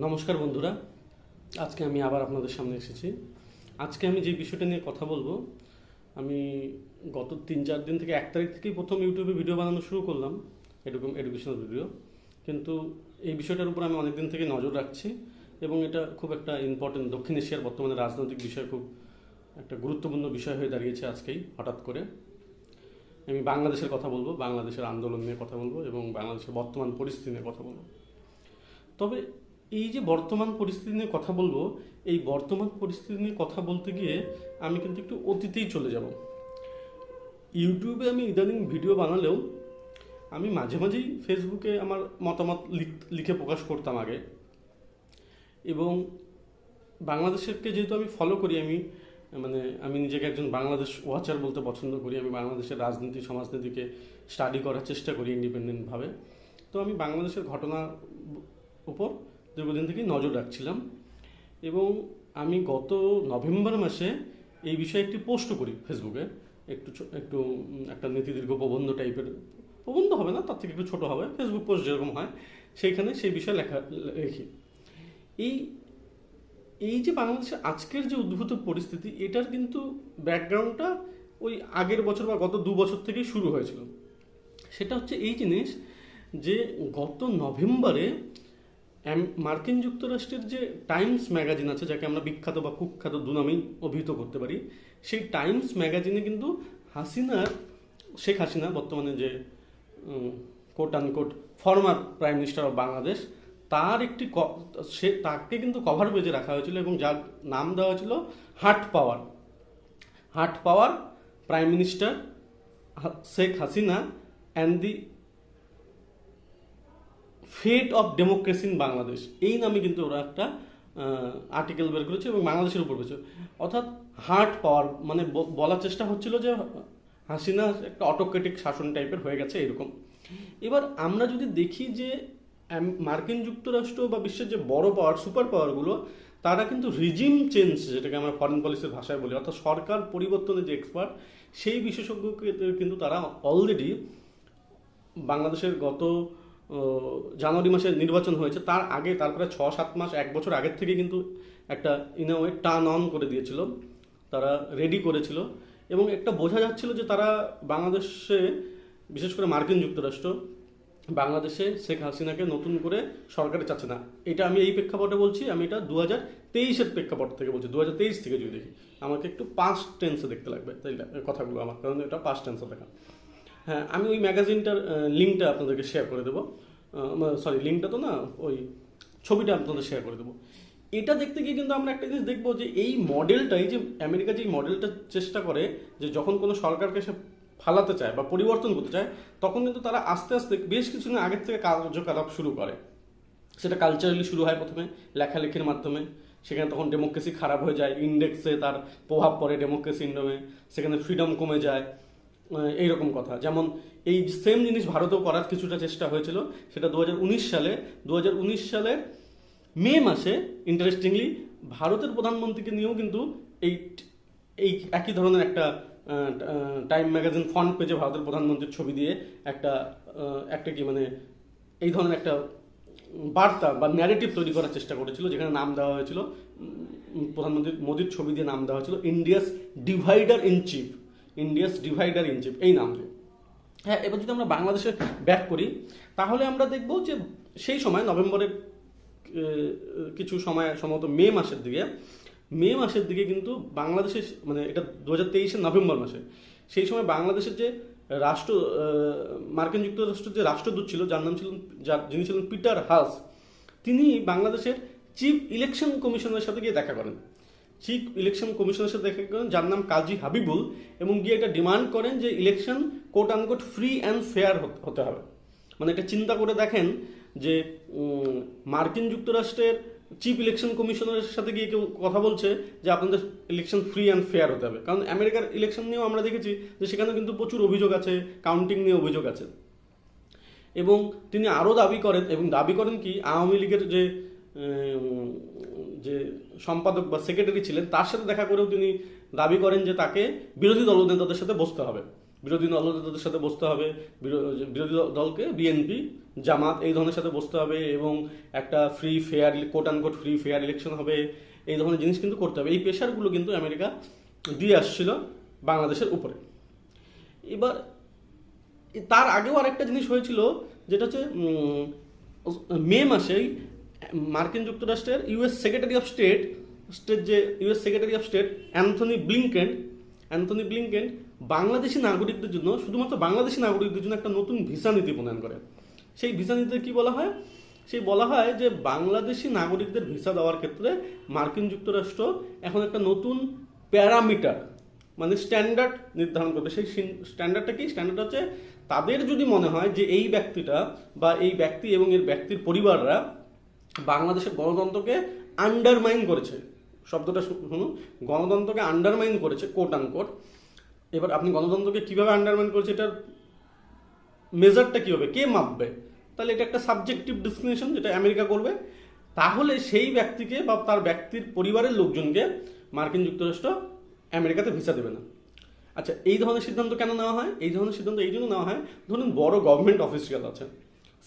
নমস্কার বন্ধুরা, আজকে আমি আবার আপনাদের সামনে এসেছি। আজকে আমি যে বিষয়টা নিয়ে কথা বলবো, আমি গত 3-4 দিন থেকে 1 তারিখ থেকেই প্রথম ইউটিউবে ভিডিও বানানো শুরু করলাম, এরকম এডুকেশনাল ভিডিও। কিন্তু এই বিষয়টার উপর আমি অনেক দিন থেকে নজর রাখছি এবং এটা খুব একটা ইম্পর্টেন্ট, দক্ষিণ এশিয়ার বর্তমানে রাজনৈতিক বিষয়, খুব একটা গুরুত্বপূর্ণ বিষয় হয়ে দাঁড়িয়েছে আজকেই হঠাৎ করে। আমি বাংলাদেশের কথা বলবো, বাংলাদেশের আন্দোলন নিয়ে কথা বলবো এবং বাংলাদেশের বর্তমান পরিস্থিতি নিয়ে কথা বলবো। তবে এই যে বর্তমান পরিস্থিতি নিয়ে কথা বলবো, এই বর্তমান পরিস্থিতি নিয়ে কথা বলতে গিয়ে আমি কিন্তু একটু অতীতেই চলে যাব। ইউটিউবে আমি ইদানিং ভিডিও বানালেও আমি মাঝে মাঝেই ফেসবুকে আমার মতামত লিখে প্রকাশ করতাম আগে, এবং বাংলাদেশকে যেহেতু আমি ফলো করি, আমি নিজেকে একজন বাংলাদেশ ওয়াচার বলতে পছন্দ করি। আমি বাংলাদেশের রাজনীতি সমাজনীতিকে স্টাডি করার চেষ্টা করি ইন্ডিপেন্ডেন্টভাবে। তো আমি বাংলাদেশের ঘটনার উপর দীর্ঘদিন থেকেই নজর রাখছিলাম এবং আমি গত নভেম্বর মাসে এই বিষয়ে একটি পোস্ট করি ফেসবুকে। একটু একটা নীতিদীর্ঘ প্রবন্ধ টাইপের, প্রবন্ধ হবে না, তার থেকে একটু ছোটো হবে, ফেসবুক পোস্ট যেরকম হয় সেইখানে সেই বিষয়ে লিখি। এই যে বাংলাদেশের আজকের যে উদ্ভূত পরিস্থিতি, এটার কিন্তু ব্যাকগ্রাউন্ডটা ওই আগের বছর বা গত 2 বছর থেকেই শুরু হয়েছিল। সেটা হচ্ছে এই জিনিস যে গত নভেম্বরে মার্কিন যুক্তরাষ্ট্রের যে টাইমস ম্যাগাজিন আছে, যাকে আমরা বিখ্যাত বা কুখ্যাত দুনামেই অভিহিত করতে পারি, সেই টাইমস ম্যাগাজিনে কিন্তু শেখ হাসিনা বর্তমানে যে coat unquote former prime minister of Bangladesh, তাকে কিন্তু কভার পেজে রাখা হয়েছিল এবং যার নাম দেওয়া হয়েছিল heart power prime minister Sheikh Hasina and the fate of democracy in Bangladesh. এই নামে কিন্তু ওরা একটা আর্টিকেল বের করেছে এবং বাংলাদেশের উপর পেয়েছে। অর্থাৎ হার্ট পাওয়ার মানে বলার চেষ্টা হচ্ছিল যে হাসিনা একটা অটোক্রেটিক শাসন টাইপের হয়ে গেছে এরকম। এবার আমরা যদি দেখি যে মার্কিন যুক্তরাষ্ট্র বা বিশ্বের যে বড় পাওয়ার, সুপার পাওয়ারগুলো, তারা কিন্তু রিজিম চেঞ্জ, যেটাকে আমরা ফরেন পলিসির ভাষায় বলি, অর্থাৎ সরকার পরিবর্তনের যে এক্সপার্ট, সেই বিশেষজ্ঞকে কিন্তু তারা অলরেডি বাংলাদেশের গত জানুয়ারি মাসে নির্বাচন হয়েছে, তার আগে, তার প্রায় 6-7 মাস, 1 বছর আগের থেকে কিন্তু একটা ইনওয়ে টার্ন অন করে দিয়েছিল, তারা রেডি করেছিল এবং একটা বোঝা যাচ্ছিল যে তারা বাংলাদেশে, বিশেষ করে মার্কিন যুক্তরাষ্ট্র, বাংলাদেশে শেখ হাসিনাকে নতুন করে সরকারে চাচ্ছে না। এটা আমি এই প্রেক্ষাপটে বলছি, আমি এটা 2023-এর প্রেক্ষাপট থেকে বলছি। 2023 থেকে যদি দেখি, আমাকে একটু পাস্ট টেন্সে দেখতে লাগবে তাই কথাগুলো আমার, কারণ এটা পাস্ট টেন্সে দেখা। হ্যাঁ, আমি ওই ম্যাগাজিনটার লিঙ্কটা আপনাদেরকে শেয়ার করে দেবো। লিঙ্কটা তো না, ওই ছবিটা আপনাদের শেয়ার করে দেবো। এটা দেখতে গিয়ে কিন্তু আমরা একটা জিনিস দেখবো যে এই মডেলটা, এই যে আমেরিকা যে মডেলটা চেষ্টা করে যে যখন কোনো সরকারকে সে ফালাতে চায় বা পরিবর্তন করতে চায়, তখন কিন্তু তারা আস্তে আস্তে বেশ কিছুদিন আগের থেকে কার্যকলাপ শুরু করে। সেটা কালচারালি শুরু হয় প্রথমে লেখালেখির মাধ্যমে, সেখানে তখন ডেমোক্রেসি খারাপ হয়ে যায়, ইন্ডেক্সে তার প্রভাব পড়ে ডেমোক্রেসি ইন্ডমে, সেখানে ফ্রিডম কমে যায়, এইরকম কথা। যেমন এই সেম জিনিস ভারতেও করার কিছুটা চেষ্টা হয়েছিল। সেটা 2019 সালের মে মাসে ইন্টারেস্টিংলি ভারতের প্রধানমন্ত্রীকে নিয়েও কিন্তু এই একই ধরনের একটা টাইম ম্যাগাজিন ফ্রন্ট পেজে ভারতের প্রধানমন্ত্রীর ছবি দিয়ে একটা কি মানে এই ধরনের একটা বার্তা বা ন্যারেটিভ তৈরি করার চেষ্টা করেছিল, যেখানে নাম দেওয়া হয়েছিল, প্রধানমন্ত্রী মোদির ছবি দিয়ে নাম দেওয়া হয়েছিল ইন্ডিয়াস ডিভাইডার ইন চিফ, এই নাম দিয়ে। হ্যাঁ, এবার যদি আমরা বাংলাদেশে ব্যাক করি, তাহলে আমরা দেখব যে সেই সময় নভেম্বরের কিছু সময়, সম্ভবত মে মাসের দিকে কিন্তু বাংলাদেশে, মানে এটা 2023-এর নভেম্বর মাসে, সেই সময় বাংলাদেশের যে মার্কিন যুক্তরাষ্ট্রের যে রাষ্ট্রদূত ছিল, যিনি ছিলেন পিটার হাস, তিনি বাংলাদেশের চিফ ইলেকশন কমিশনের সাথে গিয়ে দেখা করেন। যার নাম কাজী হাবিবুল, এবং গিয়ে এটা ডিমান্ড করেন যে election coat unquote free and fair হতে হবে। মানে এটা চিন্তা করে দেখেন যে মার্কিন যুক্তরাষ্ট্রের চিফ ইলেকশন কমিশনারের সাথে গিয়ে কেউ কথা বলছে যে আপনাদের ইলেকশন ফ্রি অ্যান্ড ফেয়ার হতে হবে। কারণ আমেরিকার ইলেকশন নিয়েও আমরা দেখেছি যে সেখানে কিন্তু প্রচুর অভিযোগ আছে, কাউন্টিং নিয়ে অভিযোগ আছে। এবং তিনি আরও দাবি করেন কি, আওয়ামী লীগের যে সম্পাদক বা সেক্রেটারি ছিলেন, তার সাথে দেখা করেও তিনি দাবি করেন যে তাকে বিরোধী দলনেতাদের সাথে বসতে হবে, বিরোধী দলদের সাথে বসতে হবে, বিরোধী দলকে বিএনপি, জামাত এই ধরনের সাথে বসতে হবে, এবং একটা free fair coat unquote free fair election হবে, এই ধরনের জিনিস কিন্তু করতে হবে। এই প্রেশারগুলো কিন্তু আমেরিকা দিয়ে আসছিল বাংলাদেশের উপরে। এবার তার আগেও আরেকটা জিনিস হয়েছিল, যেটা হচ্ছে মে মাসেই মার্কিন যুক্তরাষ্ট্রের ইউএস সেক্রেটারি অফ স্টেট যে US secretary of state Anthony Blinken Bangladeshi নাগরিকদের জন্য, শুধুমাত্র বাংলাদেশি নাগরিকদের জন্য একটা নতুন ভিসা নীতি প্রণয়ন করে। সেই ভিসা নীতিতে কি বলা হয়? বলা হয় যে বাংলাদেশি নাগরিকদের ভিসা দেওয়ার ক্ষেত্রে মার্কিন যুক্তরাষ্ট্র এখন একটা নতুন প্যারামিটার, মানে স্ট্যান্ডার্ড নির্ধারণ করবে। সেই স্ট্যান্ডার্ডটা কি? স্ট্যান্ডার্ড হচ্ছে, তাদের যদি মনে হয় যে এই ব্যক্তিটা বা এই ব্যক্তি এবং এর ব্যক্তির পরিবাররা বাংলাদেশের গণতন্ত্রকে আন্ডারমাইন করেছে, শব্দটা শুনুন, গণতন্ত্রকে আন্ডারমাইন করেছে কোট আনকোট। এবার আপনি গণতন্ত্রকে কিভাবে আন্ডারমাইন করেছে, এটার মেজারটা কী হবে, কে মাপবে? তাহলে এটা একটা সাবজেক্টিভ ডিসক্রিমিনেশন, যেটা আমেরিকা করবে। তাহলে সেই ব্যক্তিকে বা তার ব্যক্তির পরিবারের লোকজনকে মার্কিন যুক্তরাষ্ট্র আমেরিকাতে ভিসা দেবে না। আচ্ছা, এই ধরনের সিদ্ধান্ত কেন নেওয়া হয়? এই ধরনের সিদ্ধান্ত এই জন্য নেওয়া হয়, ধরুন বড় গভর্নমেন্ট অফিসিয়াল আছে,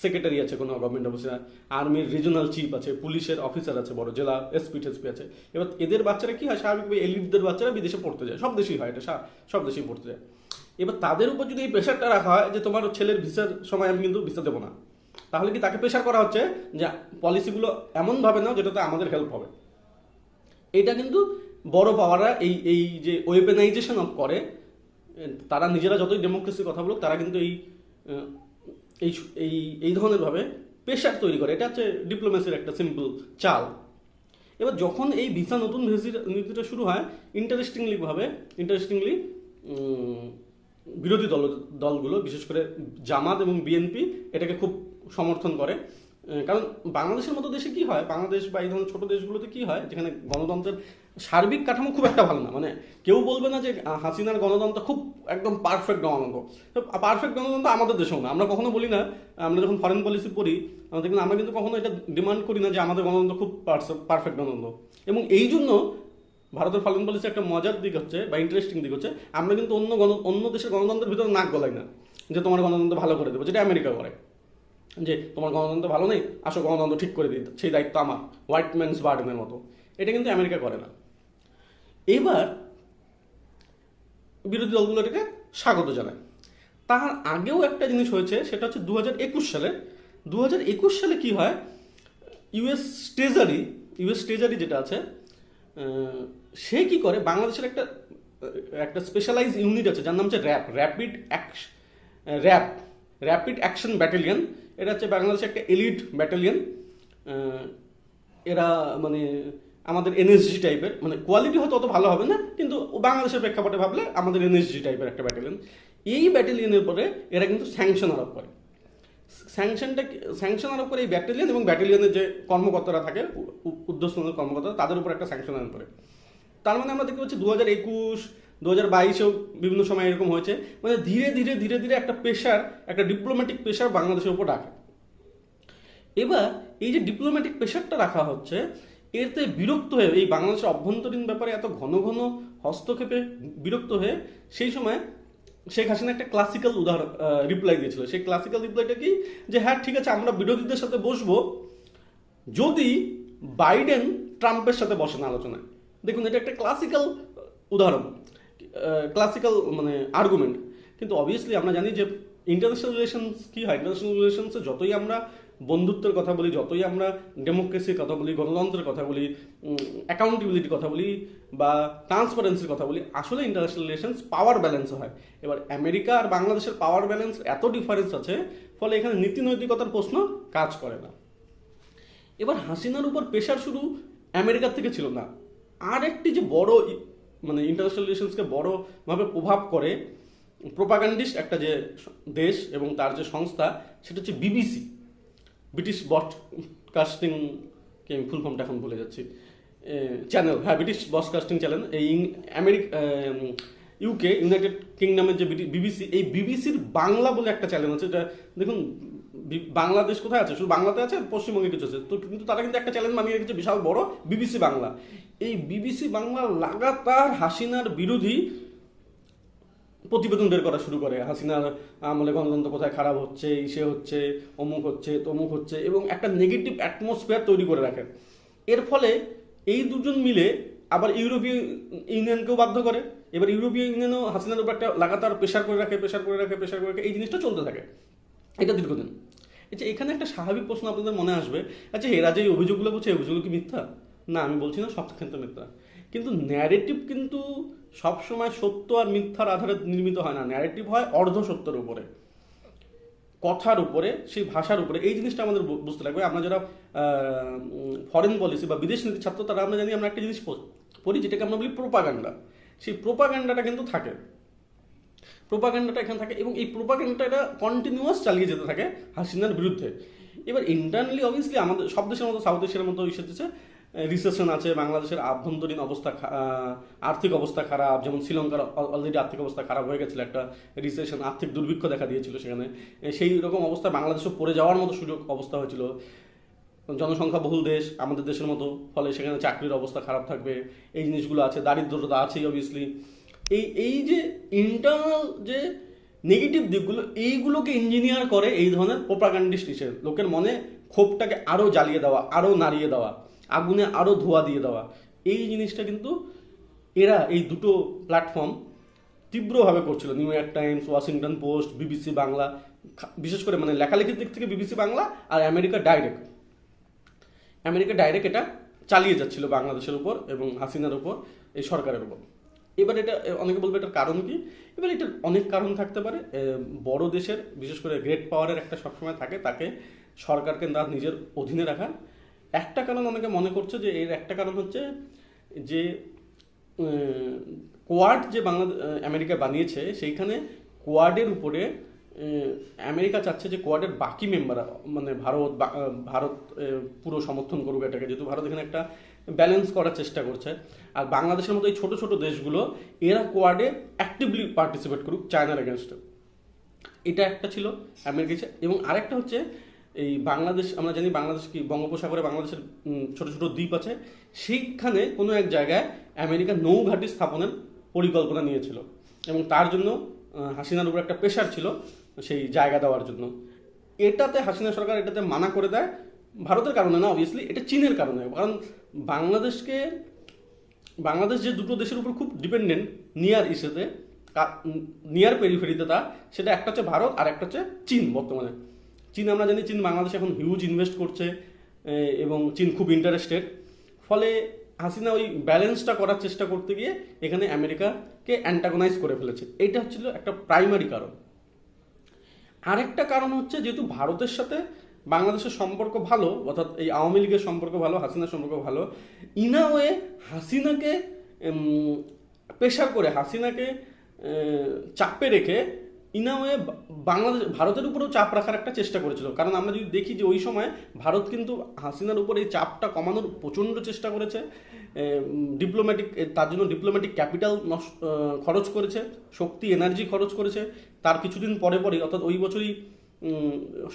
সেক্রেটারি আছে কোনো গভর্নমেন্ট অফিসার, আর্মির রিজনাল চিফ আছে, পুলিশের অফিসার আছে, বড় জেলা এসপি টেসপি আছে। এবার এদের বাচ্চারা কি হয়, স্বাভাবিকভাবে এলিটদের বাচ্চারা বিদেশে পড়তে যায়, সব দেশেই হয় এটা, সব দেশেই পড়তে যায়। এবার তাদের উপর যদি এই প্রেশারটা রাখা হয় যে তোমার ছেলের ভিসার সময় আমি কিন্তু ভিসা দেবো না, তাহলে কি তাকে প্রেশার করা হচ্ছে যে পলিসিগুলো এমনভাবে নাও যেটাতে আমাদের হেল্প হবে। এটা কিন্তু বড় পাওয়াররা এই যে ওয়েপেনাইজেশন অফ করে, তারা নিজেরা যতই ডেমোক্রেসির কথা বলুক, তারা কিন্তু এই এই এই ধরনের ভাবে প্রেশার তৈরি করে। এটা হচ্ছে ডিপ্লোমেসির একটা সিম্পল চাল। এবার যখন এই ভিসা নতুন নীতিটা শুরু হয়, ইন্টারেস্টিংলি বিরোধী দলগুলো বিশেষ করে জামাত এবং বিএনপি এটাকে খুব সমর্থন করে। কারণ বাংলাদেশের মতো দেশে কি হয়, বাংলাদেশ বা এই ধরনের ছোটো দেশগুলোতে কি হয়, যেখানে গণতন্ত্রের সার্বিক কাঠামো খুব একটা ভালো না, মানে কেউ বলবে না যে হাসিনার গণতন্ত্র খুব একদম পারফেক্ট গণতন্ত্র। পারফেক্ট গণতন্ত্র আমাদের দেশেও না। আমরা কখনো বলি না, আমরা যখন ফরেন পলিসি পড়ি দেখবেন আমরা কিন্তু কখনো এটা ডিমান্ড করি না যে আমাদের গণতন্ত্র খুব পারফেক্ট গণতন্ত্র। এবং এই জন্য ভারতের ফরেন পলিসি একটা মজার দিক হচ্ছে বা ইন্টারেস্টিং দিক হচ্ছে, আমরা কিন্তু অন্য দেশের গণতন্ত্রের ভিতরে নাক গলাই না যে তোমার গণতন্ত্র ভালো করে দেবো, যেটা আমেরিকা করে, যে তোমার গণতন্ত্র ভালো নেই, আসো গণতন্ত্র ঠিক করে দিই, সেই দায়িত্ব আমার, হোয়াইট ম্যানস বার্ডেনের মতো। এটা কিন্তু আমেরিকা করে না। এবার বিরোধী দলগুলো এটাকে স্বাগত জানায়। তার আগেও একটা জিনিস হয়েছে, সেটা হচ্ছে 2021 সালে। 2021 সালে কি হয়, ইউএস ট্রেজারি যেটা আছে, সে কি করে, বাংলাদেশের একটা স্পেশালাইজ ইউনিট আছে যার নাম হচ্ছে র্যাপিড অ্যাকশন ব্যাটালিয়ন। এটা হচ্ছে বাংলাদেশের একটা এলিট ব্যাটালিয়ন। এরা মানে আমাদের এনএসজি টাইপের, মানে কোয়ালিটি হয়তো অত ভালো হবে না, কিন্তু বাংলাদেশের প্রেক্ষাপটে ভাবলে আমাদের এনএসজি টাইপের একটা ব্যাটালিয়ন। এই ব্যাটালিয়নের পরে এরা কিন্তু স্যাংশন আরোপ করে। স্যাংশন আরোপ করে এই ব্যাটালিয়ন এবং ব্যাটালিয়নের যে কর্মকর্তারা থাকে, ঊর্ধ্বস্তনের কর্মকর্তা, তাদের উপর একটা স্যাংশন আরোপ করে। তার মানে আমরা দেখতে পাচ্ছি 2021, 2022-এও বিভিন্ন সময় এরকম হয়েছে। মানে ধীরে ধীরে একটা প্রেশার, একটা ডিপ্লোম্যাটিক প্রেশার বাংলাদেশের উপর রাখে। এবার এই যে ডিপ্লোম্যাটিক প্রেশারটা রাখা হচ্ছে, এতে বিরক্ত হয়ে, এই বাংলাদেশের অভ্যন্তরীণ ব্যাপারে এত ঘন হস্তক্ষেপে বিরক্ত হয়ে সেই সময় শেখ হাসিনা একটা ক্লাসিক্যাল রিপ্লাই দিয়েছিল। সেই ক্লাসিক্যাল রিপ্লাইটা কি, যে হ্যাঁ ঠিক আছে, আমরা বিরোধীদের সাথে বসবো যদি বাইডেন ট্রাম্পের সাথে বসেন আলোচনায়। দেখুন, এটা একটা ক্লাসিক্যাল উদাহরণ, ক্লাসিক্যাল মানে আর্গুমেন্ট। কিন্তু অবভিয়াসলি আমরা জানি যে ইন্টারন্যাশনাল রিলেশনস কি হয়, ইন্টারন্যাশনাল রিলেশনসে যতই আমরা বন্ধুত্বের কথা বলি, যতই আমরা ডেমোক্রেসির কথা বলি, গণতন্ত্রের কথা বলি, অ্যাকাউন্টেবিলিটির কথা বলি বা ট্রান্সপারেন্সির কথা বলি, আসলে ইন্টারন্যাশনাল রিলেশনস পাওয়ার ব্যালেন্স হয়। এবার আমেরিকা আর বাংলাদেশের পাওয়ার ব্যালেন্স এত ডিফারেন্স আছে, ফলে এখানে নীতি নৈতিকতার প্রশ্ন কাজ করে না। এবার হাসিনার উপর প্রেশার শুধু আমেরিকার থেকে ছিল না, আর একটি যে বড় মানে ইন্টারন্যাশনাল রিলেশনসকে বড়ভাবে প্রভাব করে প্রোপাগান্ডিস্ট একটা যে দেশ এবং তার যে সংস্থা, সেটা হচ্ছে বিবিসি, ব্রিটিশ ব্রডকাস্টিং, কে আমি ফুল ফর্মটা এখন ভুলে যাচ্ছি, চ্যানেল, হ্যাঁ ব্রিটিশ ব্রডকাস্টিং চ্যানেল। এই ইউকে, ইউনাইটেড কিংডমের যে বিবিসি, এই বিবিসির বাংলা বলে একটা চ্যানেল আছে। এটা দেখুন, বাংলাদেশ কোথায় আছে, শুধু বাংলাতে আছে, পশ্চিমবঙ্গে কিছু আছে তো, কিন্তু তারা কিন্তু একটা চ্যানেল বানিয়ে রেখেছে বিশাল বড়, বিবিসি বাংলা। এই বিবিসি বাংলা লাগাতার হাসিনার বিরোধী প্রতিবেদন বের করা শুরু করে হাসিনার আমলে গণতন্ত্র কোথায় খারাপ হচ্ছে, ইসে হচ্ছে, অমুক হচ্ছে, তমুক হচ্ছে, এবং একটা নেগেটিভ অ্যাটমসফিয়ার তৈরি করে রাখে। এর ফলে এই দুজন মিলে আবার ইউরোপীয় ইউনিয়নকেও বাধ্য করে। এবার ইউরোপীয় ইউনিয়নও হাসিনার উপর একটা লাগাতার প্রেশার করে রাখে, এই জিনিসটা চলতে থাকে এটা দীর্ঘদিন। আচ্ছা, এখানে একটা স্বাভাবিক প্রশ্ন আপনাদের মনে আসবে, আচ্ছা এরা যে অভিযোগগুলো করছে এই অভিযোগগুলো কি মিথ্যা? না, আমি বলছি না সব ক্ষেত্রে মিথ্যা, কিন্তু ন্যারেটিভ কিন্তু সবসময় সত্য আর মিথ্যার আধারে নির্মিত হয় না। ন্যারেটিভ হয় অর্ধ সত্যের উপরে, কথার উপরে, সেই ভাষার উপরে। এই জিনিসটা আমাদের বুঝতে লাগবে। আমরা যারা ফরেন পলিসি বা বিদেশ নীতির ছাত্র, তারা আমরা জানি, আমরা একটা জিনিস পড়ি যেটাকে আমরা বলি প্রোপাগান্ডা। সেই প্রোপাগান্ডাটা কিন্তু থাকে, প্রোপাগান্ডাটা এখানে থাকে, এবং এই প্রোপাগান্ডাটা এটা কন্টিনিউয়াস চালিয়ে যেতে থাকে হাসিনার বিরুদ্ধে। এবার ইন্টারনালি অবভিয়াসলি আমাদের সব দেশের মতো, সাউথ এশিয়ার মতো এসেছে, রিসেশন আছে, বাংলাদেশের আভ্যন্তরীণ অবস্থা, আর্থিক অবস্থা খারাপ, যেমন শ্রীলঙ্কার অলরেডি আর্থিক অবস্থা খারাপ হয়ে গেছিলো, একটা রিসেশন, আর্থিক দুর্ভিক্ষ দেখা দিয়েছিল সেখানে। সেই রকম অবস্থা বাংলাদেশও পড়ে যাওয়ার মতো সুযোগ অবস্থা হয়েছিল। জনসংখ্যা বহুল দেশ আমাদের দেশের মতো, ফলে সেখানে চাকরির অবস্থা খারাপ থাকবে, এই জিনিসগুলো আছে, দারিদ্রতা আছেই অবভিয়াসলি। এই যে ইন্টারনাল যে নেগেটিভ দিকগুলো, এইগুলোকে ইঞ্জিনিয়ার করে এই ধরনের প্রোপাগান্ডিস্ট হিসেবে, লোকের মনে ক্ষোভটাকে আরও জ্বালিয়ে দেওয়া, আরও নাড়িয়ে দেওয়া, আগুনে আরও ধোঁয়া দিয়ে দেওয়া। এই জিনিসটা কিন্তু এরা, এই দুটো প্ল্যাটফর্ম তীব্রভাবে করছিল। New York Times, Washington post, BBC Bangla, বিশেষ করে মানে লেখালেখির দিক থেকে বিবিসি বাংলা, আর আমেরিকা ডাইরেক্ট এটা চালিয়ে যাচ্ছিল বাংলাদেশের উপর এবং হাসিনার উপর, এই সরকারের উপর। এবার এটা অনেকে বলবে এটার কারণ কি? এবার এটার অনেক কারণ থাকতে পারে। বড় দেশের, বিশেষ করে গ্রেট পাওয়ারের একটা সবসময় থাকে, তাকে সরকারকে তার নিজের অধীনে রাখার একটা কারণ অনেকে মনে করছে যে এর একটা কারণ হচ্ছে যে কোয়াড যে আমেরিকা বানিয়েছে, সেইখানে কোয়াডের উপরে আমেরিকা চাচ্ছে যে কোয়াডের বাকি মেম্বার, মানে ভারত পুরো সমর্থন করুক এটাকে, যেহেতু ভারত এখানে একটা ব্যালেন্স করার চেষ্টা করছে। আর বাংলাদেশের মতো এই ছোট ছোট দেশগুলো, এরা কোয়াডে অ্যাক্টিভলি পার্টিসিপেট করুক চায়নার এগেনস্টে। এটা একটা ছিল আমেরিকা। এবং আরেকটা হচ্ছে এই বাংলাদেশ, আমরা জানি বাংলাদেশ কি বঙ্গোপসাগরে বাংলাদেশের ছোট ছোট দ্বীপ আছে, সেইখানে কোনো এক জায়গায় আমেরিকা নৌঘাঁটি স্থাপনের পরিকল্পনা নিয়েছিল, এবং তার জন্য হাসিনার উপর একটা প্রেশার ছিল সেই জায়গা দেওয়ার জন্য। এটাতে হাসিনা সরকার এটাতে মানা করে দেয়, ভারতের কারণে না অবভিয়াসলি, এটা চীনের কারণে। কারণ বাংলাদেশ যে দুটো দেশের উপর খুব ডিপেন্ডেন্ট নিয়ার পেরিফেরিতে, সেটা একটা হচ্ছে ভারত আর একটা হচ্ছে চীন। বর্তমানে চীন, আমরা জানি চীন বাংলাদেশে এখন হিউজ ইনভেস্ট করছে, এবং চীন খুব ইন্টারেস্টেড। ফলে হাসিনা ওই ব্যালেন্সটা করার চেষ্টা করতে গিয়ে এখানে আমেরিকাকে অ্যান্টাগোনাইজ করে ফেলেছে। এইটা হচ্ছিল একটা প্রাইমারি কারণ। আরেকটা কারণ হচ্ছে, যেহেতু ভারতের সাথে বাংলাদেশের সম্পর্ক ভালো, অর্থাৎ এই আওয়ামী লীগের সম্পর্ক ভালো, হাসিনার সম্পর্ক ভালো, ইনা ওয়ে হাসিনাকে প্রেশার করে, হাসিনাকে চাপে রেখে ইনা ওয়ে ভারতের উপরেও চাপ রাখার একটা চেষ্টা করেছিল। কারণ আমরা যদি দেখি যে ওই সময় ভারত কিন্তু হাসিনার উপর এই চাপটা কমানোর প্রচণ্ড চেষ্টা করেছে, তার জন্য ডিপ্লোম্যাটিক ক্যাপিটাল খরচ করেছে, শক্তি এনার্জি খরচ করেছে। তার কিছুদিন পরেই, অর্থাৎ ওই বছরই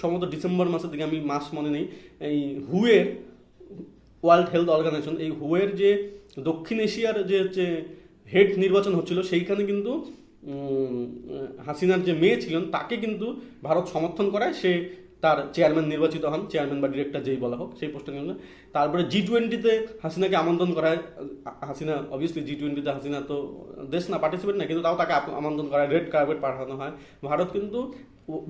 সম্ভবত ডিসেম্বর মাসের দিকে, আমি মাস মনে নেই, এই হুয়ের, ওয়ার্ল্ড হেলথ অর্গানাইজেশন, এই হুয়ের যে দক্ষিণ এশিয়ার যে হচ্ছে হেড নির্বাচন হচ্ছিল, সেইখানে কিন্তু হাসিনার যে মেয়ে ছিলেন তাকে কিন্তু ভারত সমর্থন করায়, সে তার চেয়ারম্যান নির্বাচিত হন, চেয়ারম্যান বা ডিরেক্টর যেই বলা হোক, সেই পোস্টে নিয়ে। তারপরে G20-তে হাসিনাকে আমন্ত্রণ করায়। হাসিনা অবভিয়াসলি G20-তে, হাসিনা তো দেশ না, পার্টিসিপেট না, কিন্তু তাও তাকে আমন্ত্রণ করায়, রেড কার্পেট পাঠানো হয়। ভারত কিন্তু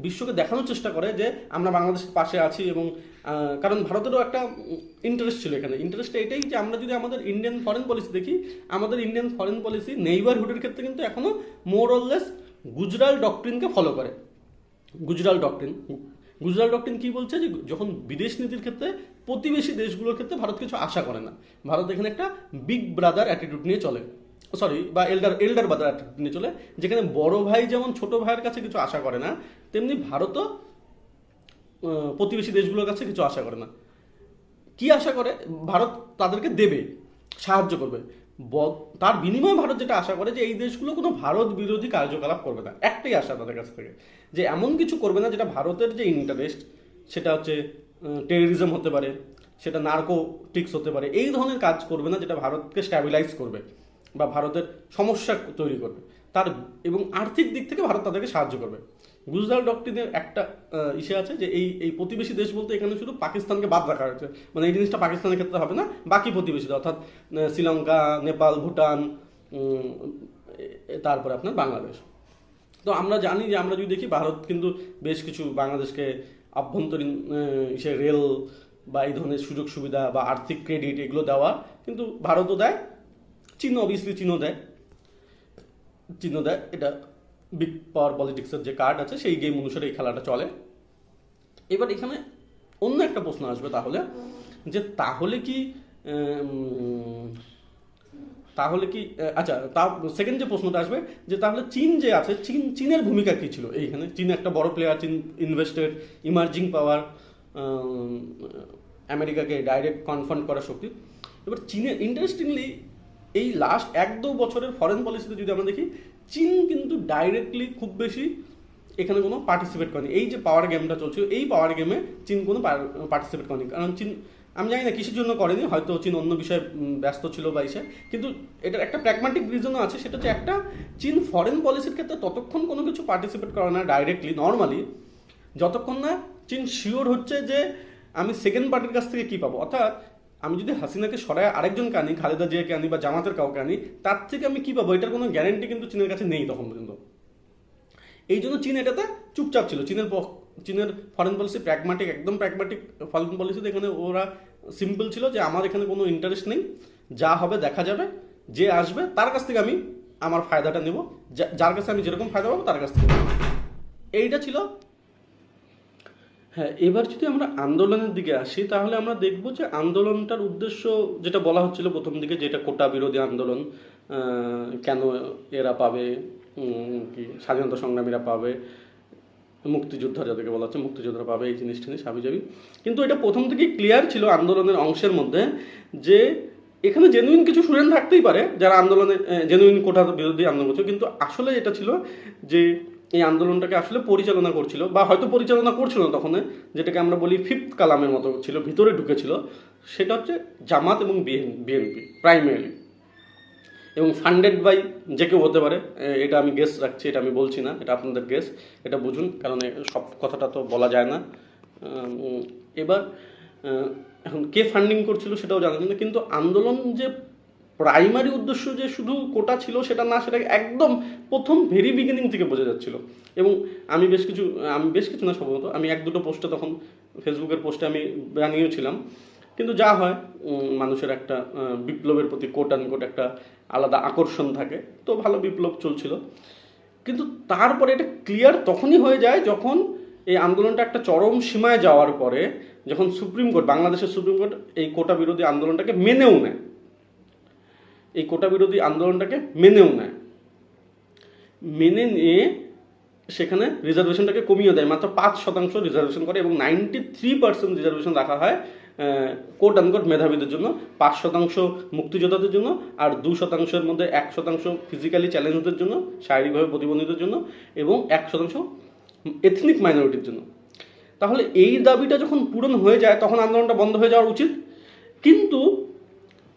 বিশ্বকে দেখানোর চেষ্টা করে যে আমরা বাংলাদেশের পাশে আছি, এবং কারণ ভারতেরও একটা ইন্টারেস্ট ছিল এখানে। ইন্টারেস্টটা এটাই যে আমরা যদি আমাদের ইন্ডিয়ান ফরেন পলিসি দেখি, আমাদের ইন্ডিয়ান ফরেন পলিসি নেইবারহুডের ক্ষেত্রে কিন্তু এখনও মোর অর লেস গুজরাল ডক্ট্রিনকে ফলো করে। গুজরাল ডক্ট্রিন কি বলছে, যে যখন বিদেশ নীতির ক্ষেত্রে প্রতিবেশী দেশগুলোর ক্ষেত্রে ভারত কিছু আশা করে না, ভারত এখানে একটা বিগ ব্রাদার অ্যাটিটিউড নিয়ে চলে, বা এল্ডার ব্রাদার অ্যাটিটিউড নিয়ে চলে, যেখানে বড় ভাই যেমন ছোট ভাইয়ের কাছে কিছু আশা করে না, তেমনি ভারতও প্রতিবেশী দেশগুলোর কাছে কিছু আশা করে না। কি আশা করে? ভারত তাদেরকে দেবে, সাহায্য করবে। তার বিনিময়ে ভারত যেটা আশা করে, যে এই দেশগুলো কোনো ভারত বিরোধী কার্যকলাপ করবে না। একটাই আশা তাদের কাছ থেকে, যে এমন কিছু করবে না যেটা ভারতের যে ইন্টারেস্ট, সেটা হচ্ছে টেররিজম হতে পারে, সেটা নার্কোটিক্স হতে পারে, এই ধরনের কাজ করবে না যেটা ভারতকে স্ট্যাবিলাইজ করবে বা ভারতের সমস্যা তৈরি করবে। তার এবং আর্থিক দিক থেকে ভারত তাদেরকে সাহায্য করবে। গুজরাল ডক্ট্রিনের একটা ইসে আছে যে এই প্রতিবেশী দেশ বলতে এখানে শুধু পাকিস্তানকে বাদ রাখা হয়েছে, মানে এই জিনিসটা পাকিস্তানের ক্ষেত্রে হবে না, বাকি প্রতিবেশী অর্থাৎ শ্রীলঙ্কা, নেপাল, ভুটান, তারপরে আপনার বাংলাদেশ। তো আমরা জানি যে আমরা যদি দেখি ভারত কিন্তু বেশ কিছু বাংলাদেশকে আভ্যন্তরীণ রেল বা এই ধরনের সুযোগ সুবিধা বা আর্থিক ক্রেডিট এগুলো দেওয়া কিন্তু ভারতও দেয়, চীন অবভিয়াসলি চীনও দেয়, এটা বিগ পাওয়ার পলিটিক্সের যে কার্ড আছে সেই গেম অনুসারে এই খেলাটা চলে। এবার এখানে অন্য একটা প্রশ্ন আসবে তাহলে, যে তাহলে কি আচ্ছা, তার সেকেন্ড যে প্রশ্নটা আসবে যে তাহলে চীন যে আছে, চীনের ভূমিকা কী ছিল এইখানে? চীন একটা বড় প্লেয়ার, চীন ইনভেস্টেড, ইমার্জিং পাওয়ার, আমেরিকাকে ডাইরেক্ট কনফ্রন্ট করার শক্তি। এবার চীনের ইন্টারেস্টিংলি এই লাস্ট 1-2 বছরের ফরেন পলিসিতে যদি আমরা দেখি, চীন কিন্তু ডাইরেক্টলি খুব বেশি এখানে কোনো পার্টিসিপেট করেনি। এই যে পাওয়ার গেমটা চলছে, এই পাওয়ার গেমে চীন কোনো পার্টিসিপেট করেনি, কারণ চীন আমি জানি না কিসের জন্য করেনি, হয়তো চীন অন্য বিষয়ে ব্যস্ত ছিল বা ইসে, কিন্তু এটার একটা প্র্যাগম্যাটিক রিজনও আছে, সেটা হচ্ছে একটা, চীন ফরেন পলিসির ক্ষেত্রে ততক্ষণ কোনো কিছু পার্টিসিপেট করে না ডাইরেক্টলি নর্মালি, যতক্ষণ না চীন শিওর হচ্ছে যে আমি সেকেন্ড পার্টির কাছ থেকে কী পাবো। অর্থাৎ আমি যদি হাসিনাকে সরায় আরেকজনকে আনি, খালেদা জিয়াকে আনি বা জামাতের কাউকে আনি, তার থেকে আমি কী পাবো এটার কোনো গ্যারেন্টি কিন্তু চীনের কাছে নেই তখন পর্যন্ত। এই জন্য চীন এটাতে চুপচাপ ছিল। চীনের ফরেন পলিসি প্র্যাগম্যাটিক, একদম প্র্যাগম্যাটিক ফরেন পলিসিতে এখানে ওরা সিম্পল ছিল যে আমার এখানে কোনো ইন্টারেস্ট নেই, যা হবে দেখা যাবে, যে আসবে তার কাছ থেকে আমি আমার ফায়দাটা নেব, যার কাছে আমি যেরকম ফায়দা পাবো তার কাছ থেকে নেব, এইটা ছিল। হ্যাঁ, এবার যদি আমরা আন্দোলনের দিকে আসি তাহলে আমরা দেখব যে আন্দোলনটার উদ্দেশ্য যেটা বলা হচ্ছিল প্রথম দিকে, যেটা কোটা বিরোধী আন্দোলন, কেন এরা পাবে, কি স্বাধীনতা সংগ্রামীরা পাবে, মুক্তিযোদ্ধা যাদেরকে বলা হচ্ছে মুক্তিযোদ্ধারা পাবে, এই জিনিসটা নিয়ে সাবিজাবি। কিন্তু এটা প্রথম থেকেই ক্লিয়ার ছিল আন্দোলনের অংশের মধ্যে যে এখানে জেনুইন কিছু স্টুডেন্ট থাকতেই পারে যারা আন্দোলনে জেনুইন কোটা বিরোধী আন্দোলন করছে, কিন্তু আসলে এটা ছিল যে এই আন্দোলনটাকে আসলে পরিচালনা করছিল, বা হয়তো পরিচালনা করছিল না তখন, যেটাকে আমরা বলি ফিফথ কালামের মতো ছিল, ভিতরে ঢুকেছিল, সেটা হচ্ছে জামাত এবং বিএনপি প্রাইমারি, এবং ফান্ডেড বাই যে কেউ হতে পারে। এটা আমি গেস রাখছি, এটা আমি বলছি না, এটা আপনাদের গেস, এটা বুঝুন, কারণ সব কথাটা তো বলা যায় না। এবার এখন কে ফান্ডিং করছিল সেটাও জানা যায় না, কিন্তু আন্দোলন যে প্রাইমারি উদ্দেশ্য যে শুধু কোটা ছিল সেটা না, সেটা একদম প্রথম ভেরি বিগিনিং থেকে বোঝা যাচ্ছিল। এবং আমি বেশ কিছু না, সম্ভবত আমি 1-2 পোস্টে তখন ফেসবুকের পোস্টে আমি বানিয়েছিলাম। কিন্তু যা হয়, মানুষের একটা বিপ্লবের প্রতি কোট একটা আলাদা আকর্ষণ থাকে, তো ভালো বিপ্লব চলছিল। কিন্তু তারপরে এটা ক্লিয়ার তখনই হয়ে যায় যখন এই আন্দোলনটা একটা চরম সীমায় যাওয়ার পরে, যখন সুপ্রিম কোর্ট, বাংলাদেশের সুপ্রিম কোর্ট এই কোটা বিরোধী আন্দোলনটাকে মেনেও নেয়, মেনে নিয়ে সেখানে রিজার্ভেশনটাকে কমিয়ে দেয়, মাত্র 5% রিজার্ভেশন করে, এবং 93% রিজার্ভেশন রাখা হয় কোট আনকোট মেধাবীদের জন্য, 5% মুক্তিযোদ্ধাদের জন্য, আর 2%-এর মধ্যে 1% ফিজিক্যালি চ্যালেঞ্জদের জন্য, শারীরিকভাবে প্রতিবন্ধীদের জন্য, এবং 1% এথনিক মাইনরিটির জন্য। তাহলে এই দাবিটা যখন পূরণ হয়ে যায় তখন আন্দোলনটা বন্ধ হয়ে যাওয়া উচিত। কিন্তু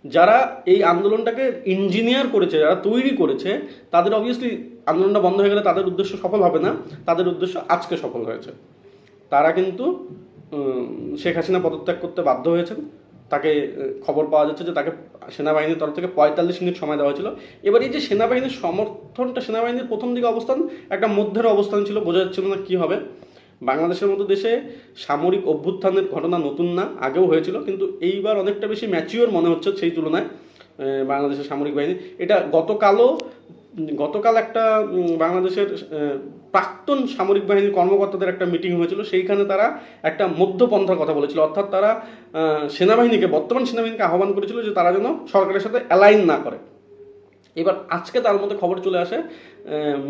যারা এই আন্দোলনটাকে ইঞ্জিনিয়ার করেছে, যারা তৈরি করেছে, তাদের অবভিয়াসলি আন্দোলনটা বন্ধ হয়ে গেলে তাদের উদ্দেশ্য সফল হবে না, তাদের উদ্দেশ্য আজকে সফল হয়েছে। তারা কিন্তু শেখ হাসিনা পদত্যাগ করতে বাধ্য হয়েছেন, তাকে খবর পাওয়া যাচ্ছে যে তাকে সেনাবাহিনীর তরফ থেকে 45 মিনিট সময় দেওয়া হয়েছিল। এবার এই যে সেনাবাহিনীর সমর্থনটা, সেনাবাহিনীর প্রথম দিকে অবস্থান একটা মধ্যের অবস্থান ছিল, বোঝা যাচ্ছিল না কী হবে। বাংলাদেশের মতো দেশে সামরিক অভ্যুত্থানের ঘটনা নতুন না, আগেও হয়েছিল, কিন্তু এইবার অনেকটা বেশি ম্যাচিওর মনে হচ্ছে সেই তুলনায় বাংলাদেশের সামরিক বাহিনী। এটা গতকাল একটা বাংলাদেশের প্রাক্তন সামরিক বাহিনীর কর্মকর্তাদের একটা মিটিং হয়েছিল, সেইখানে তারা একটা মধ্যপন্থার কথা বলেছিল, অর্থাৎ তারা বর্তমান সেনাবাহিনীকে আহ্বান করেছিল যে তারা যেন সরকারের সাথে অ্যালাইন না করে। এবার আজকে তার মধ্যে খবর চলে আসে,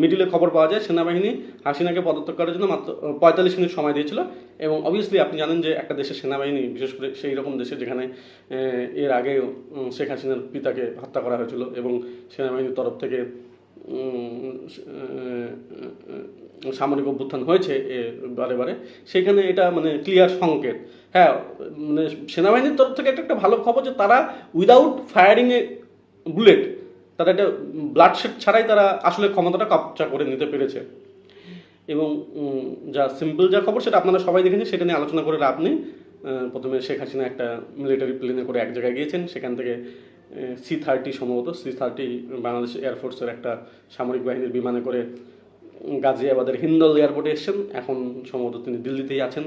মিডিলে খবর পাওয়া যায় সেনাবাহিনী হাসিনাকে পদত্যাগ করার জন্য মাত্র 45 মিনিট সময় দিয়েছিল। এবং অবভিয়াসলি আপনি জানেন যে একটা দেশের সেনাবাহিনী, বিশেষ করে সেই রকম দেশে যেখানে এর আগে শেখ হাসিনার পিতাকে হত্যা করা হয়েছিল এবং সেনাবাহিনীর তরফ থেকে সামরিক অভ্যুত্থান হয়েছে বারে, সেখানে এটা মানে ক্লিয়ার সংকেত। হ্যাঁ, মানে সেনাবাহিনীর তরফ থেকে একটা ভালো খবর যে তারা উইদাউট ফায়ারিং এ বুলেট তারা একটা ব্লাডশেড ছাড়াই তারা আসলে ক্ষমতাটা কবজা করে নিতে পেরেছে। এবং যা সিম্পল যা খবর সেটা আপনারা সবাই দেখেছেন, সেটা নিয়ে আলোচনা করে লাভ নেই। প্রথমে শেখ হাসিনা একটা মিলিটারি প্লেনে করে এক জায়গায় গিয়েছেন, সেখান থেকে C-30 সম্ভবত C-30 বাংলাদেশ এয়ারফোর্সের একটা সামরিক বাহিনীর বিমানে করে গাজিয়াবাদের হিন্দল এয়ারপোর্টে এসেছেন। এখন সম্ভবত তিনি দিল্লিতেই আছেন।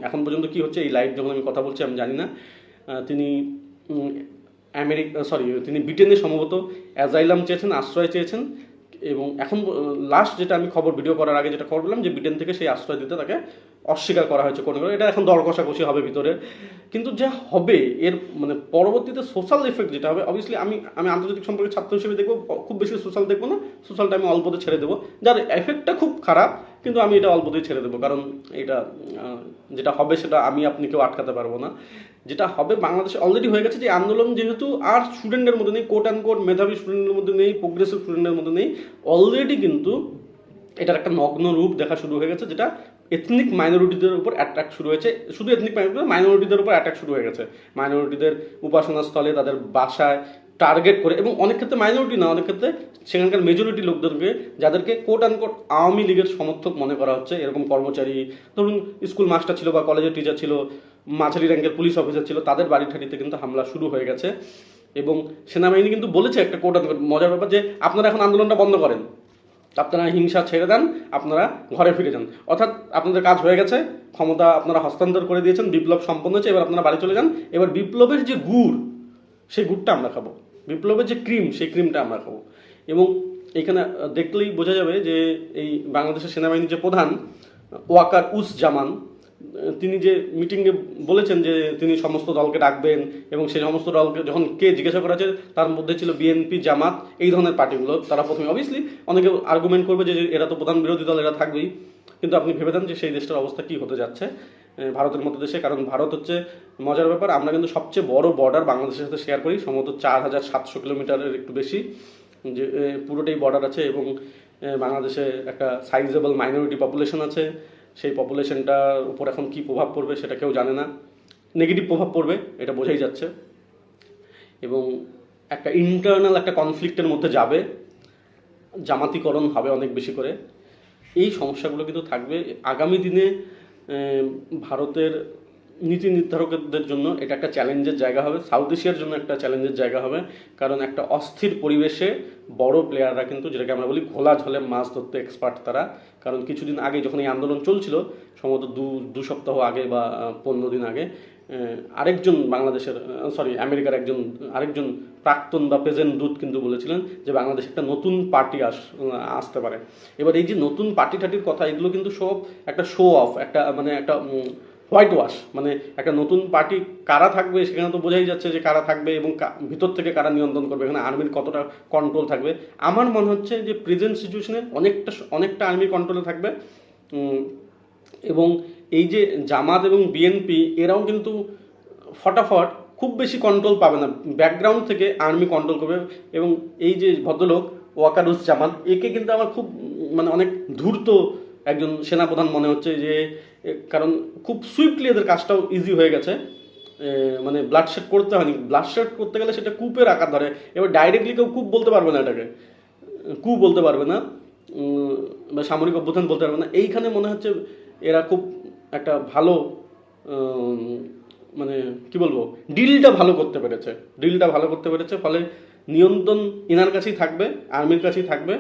এখন পর্যন্ত কি হচ্ছে এই লাইভ যখন আমি কথা বলছি আমি জানি না। তিনি তিনি ব্রিটেনে সম্ভবত অ্যাজাইলাম চেয়েছেন, আশ্রয় চেয়েছেন। এবং এখন লাস্ট যেটা আমি ভিডিও করার আগে যেটা খবর পেলাম যে ব্রিটেন থেকে সেই আশ্রয় দিতে তাকে অস্বীকার করা হয়েছে কোনো। এটা এখন দর কষাকষি হবে ভিতরে। কিন্তু যা হবে এর মানে পরবর্তীতে সোশ্যাল এফেক্ট যেটা হবে, অবভিয়াসলি আমি আন্তর্জাতিক সম্পর্কে ছাত্র হিসেবে দেখবো, খুব বেশি সোশ্যাল দেখবো না, সোশ্যালটা আমি অল্পতে ছেড়ে দেবো। যার এফেক্টটা খুব খারাপ, কিন্তু আমি এটা অল্পতেই ছেড়ে দেবো, কারণ এটা যেটা হবে সেটা আমি আপনি কেউ আটকাতে পারবো না। যেটা হবে বাংলাদেশে অলরেডি হয়ে গেছে যে আন্দোলন যেহেতু আর স্টুডেন্টের মধ্যে নেই, কোট অ্যান্ড কোট মেধাবী স্টুডেন্টের মধ্যে নেই, প্রোগ্রেসিভ স্টুডেন্টের মধ্যে নেই, অলরেডি কিন্তু এটার একটা নগ্ন রূপ দেখা শুরু হয়ে গেছে, যেটা এথনিক মাইনরিটিদের উপর অ্যাট্রাক্ট শুরু হয়েছে। শুধু এথনিক মাইনরিটিদের উপর অ্যাট্রাক্ট শুরু হয়ে গেছে, মাইনরিটিদের উপাসনা স্থলে, তাদের বাসায় টার্গেট করে। এবং অনেক ক্ষেত্রে মাইনরিটি না, অনেক ক্ষেত্রে সেখানকার মেজরিটি লোকদেরকে, যাদেরকে কোট অ্যান্ড কোট আওয়ামী লীগের সমর্থক মনে করা হচ্ছে, এরকম কর্মচারী, ধরুন স্কুল মাস্টার ছিল বা কলেজের টিচার ছিল, মাঝারি র্যাঙ্কের পুলিশ অফিসার ছিল, তাদের বাড়ি ঠাড়িতে কিন্তু হামলা শুরু হয়ে গেছে। এবং সেনাবাহিনী কিন্তু বলেছে একটা কোট অ্যান্ড কোট মজার ব্যাপার, যে আপনারা এখন আন্দোলনটা বন্ধ করেন, আপনারা হিংসা ছেড়ে দেন, আপনারা ঘরে ফিরে যান। অর্থাৎ আপনাদের কাজ হয়ে গেছে, ক্ষমতা আপনারা হস্তান্তর করে দিয়েছেন, বিপ্লব সম্পন্ন হয়েছে, এবার আপনারা বাড়ি চলে যান। এবার বিপ্লবের যে গুড়, সেই গুড়টা আমরা খাবো, বিপ্লবের যে ক্রিম, সেই ক্রিমটা আমরা খাবো। এবং এইখানে দেখলেই বোঝা যাবে যে এই বাংলাদেশের সেনাবাহিনীর যে প্রধান ওয়াকার উস জামান, তিনি যে মিটিংয়ে বলেছেন যে তিনি সমস্ত দলকে ডাকবেন, এবং সেই সমস্ত দলকে যখন কে জিজ্ঞাসা করা হয়েছে, তার মধ্যে ছিল বিএনপি, জামাত, এই ধরনের পার্টিগুলো। তারা প্রথমে অবভিয়াসলি অনেকে আর্গুমেন্ট করবে যে এরা তো প্রধান বিরোধী দল, এরা থাকবেই। কিন্তু আপনি ভেবে দেন যে সেই দেশটার অবস্থা কী হতে যাচ্ছে ভারতের মতো দেশে। কারণ ভারত হচ্ছে মজার ব্যাপার, আমরা কিন্তু সবচেয়ে বড় বর্ডার বাংলাদেশের সাথে শেয়ার করি, সম্ভবত 4700 কিলোমিটারের একটু বেশি যে পুরোটাই বর্ডার আছে। এবং বাংলাদেশে একটা সাইজেবল মাইনরিটি পপুলেশন আছে। সেই পপুলেশনটার উপর এখন কী প্রভাব পড়বে সেটা কেউ জানে না। নেগেটিভ প্রভাব পড়বে, এটা বোঝাই যাচ্ছে। এবং একটা ইন্টারনাল একটা কনফ্লিক্টের মধ্যে যাবে, জামাতিকরণ হবে অনেক বেশি করে। এই সমস্যাগুলো কিন্তু থাকবে আগামী দিনে। ভারতের নীতি নির্ধারকদের জন্য এটা একটা চ্যালেঞ্জের জায়গা হবে, সাউথ এশিয়ার জন্য একটা চ্যালেঞ্জের জায়গা হবে। কারণ একটা অস্থির পরিবেশে বড় প্লেয়াররা কিন্তু, যেটাকে আমরা বলি ঘোলা ঝলে মাছ ধরতে এক্সপার্ট তারা। কারণ কিছুদিন আগে যখন এই আন্দোলন চলছিল, সম্ভবত দু সপ্তাহ আগে বা 15 দিন আগে, আরেকজন বাংলাদেশের আমেরিকার আরেকজন প্রাক্তন বা প্রেজেন্ট দূত কিন্তু বলেছিলেন যে বাংলাদেশে একটা নতুন পার্টি আসতে পারে। এবার এই যে নতুন পার্টি ঠাটির কথা, এগুলো কিন্তু সব একটা শো অফ, একটা হোয়াইট ওয়াশ। মানে একটা নতুন পার্টি কারা থাকবে সেখানে তো বোঝাই যাচ্ছে যে কারা থাকবে, এবং ভিতর থেকে কারা নিয়ন্ত্রণ করবে, এখানে আর্মির কতটা কন্ট্রোল থাকবে। আমার মনে হচ্ছে যে প্রেজেন্ট সিচুয়েশনে অনেকটা আর্মির কন্ট্রোলে থাকবে। এবং এই যে জামাত এবং বিএনপি, এরাও কিন্তু ফটাফট খুব বেশি কন্ট্রোল পাবে না, ব্যাকগ্রাউন্ড থেকে আর্মি কন্ট্রোল করবে। এবং এই যে ভদ্রলোক ওয়াকারুস জামান, একে কিন্তু আমার খুব অনেক ধূর্ত একজন সেনাপ্রধান মনে হচ্ছে, যে কারণ খুব সুইফটলি এদের কাজটাও ইজি হয়ে গেছে। ব্লাডশেড করতে হয়নি, ব্লাডশেড করতে গেলে সেটা কূপের আকার ধরে। এবার ডাইরেক্টলি কেউ কূপ বলতে পারবে না, এটাকে কূপ বলতে পারবে না, বা সামরিক অভ্যুত্থান বলতে পারবে না। এইখানে মনে হচ্ছে এরা খুব একটা ভালো কি বলবো, ডিলটা ভালো করতে পেরেছে। ফলে নিয়ন্ত্রণ এনার কাছেই থাকবে, আর্মির কাছেই থাকবে।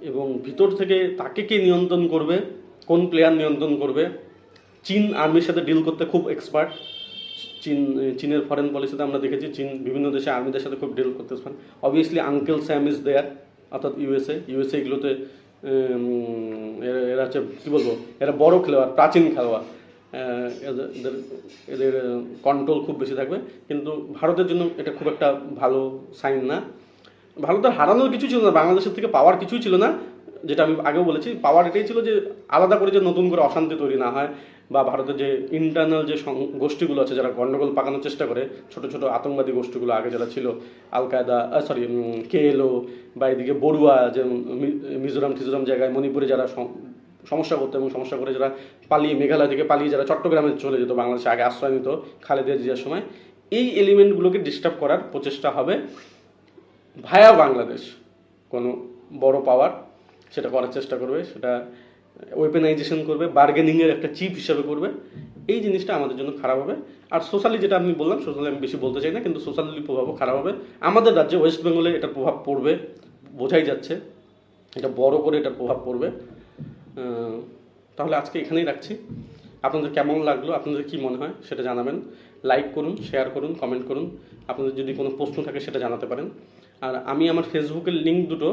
এবং ভিতর থেকে তাকে কে নিয়ন্ত্রণ করবে, কোন প্লেয়ার নিয়ন্ত্রণ করবে। চীন আর্মির সাথে ডিল করতে খুব এক্সপার্ট। চীনের ফরেন পলিসিতে আমরা দেখেছি চীন বিভিন্ন দেশে আর্মিদের সাথে খুব ডিল করতে expert. Obviously uncle Sam is there, অর্থাৎ ইউএসএ এগুলোতে এরা হচ্ছে কী বলবো, এরা বড় খেলোয়াড়, প্রাচীন খেলোয়াড়, এদের কন্ট্রোল খুব বেশি থাকবে। কিন্তু ভারতের জন্য এটা খুব একটা ভালো সাইন না। ভারতের হারানোর কিছু ছিল না, বাংলাদেশের থেকে পাওয়ার কিছুই ছিল না। যেটা আমি আগেও বলেছি, পাওয়ার এটাই ছিল যে আলাদা করে যে নতুন করে অশান্তি তৈরি না হয়, বা ভারতের যে ইন্টারনাল যে গোষ্ঠীগুলো আছে যারা গণ্ডগোল পাকানোর চেষ্টা করে, ছোট ছোট আতঙ্কবাদী গোষ্ঠীগুলো আগে যারা ছিল, আল কায়দা, কেএলও, বা এদিকে বড়ুয়া, যে মিজোরাম জায়গায়, মণিপুরে যারা সমস্যা করতো, এবং সমস্যা করে যারা পালিয়ে মেঘালয় থেকে পালিয়ে যারা চট্টগ্রামে চলে যেত, বাংলাদেশে আগে আশ্রয় নিত খালেদা জিয়ার সময়, এই এলিমেন্টগুলোকে ডিস্টার্ব করার প্রচেষ্টা হবে। ভায়া বাংলাদেশ কোনো বড় পাওয়ার সেটা করার চেষ্টা করবে, সেটা ওয়েপেনাইজেশন করবে, বার্গেনিংয়ের একটা চিপ হিসাবে করবে। এই জিনিসটা আমাদের জন্য খারাপ হবে। আর সোশ্যালি যেটা আমি বললাম, সোশ্যালি আমি বেশি বলতে চাই না, কিন্তু সোশ্যালি প্রভাবও খারাপ হবে। আমাদের রাজ্যে ওয়েস্ট বেঙ্গলে এটার প্রভাব পড়বে, বোঝাই যাচ্ছে, এটা বড় করে এটার প্রভাব পড়বে। তাহলে আজকে এখানেই রাখছি। আপনাদের কেমন লাগলো, আপনাদের কি মনে হয় সেটা জানাবেন। লাইক করুন, শেয়ার করুন, কমেন্ট করুন। আপনাদের যদি কোনো প্রশ্ন থাকে সেটা জানাতে পারেন। আর আমি আমার ফেসবুকের লিঙ্ক দুটো,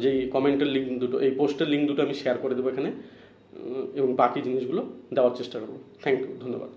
যেই কমেন্টের লিঙ্ক দুটো, এই পোস্টের লিঙ্ক দুটো আমি শেয়ার করে দেবো এখানে, এবং বাকি জিনিসগুলো দেওয়ার চেষ্টা করবো। থ্যাংক ইউ, ধন্যবাদ।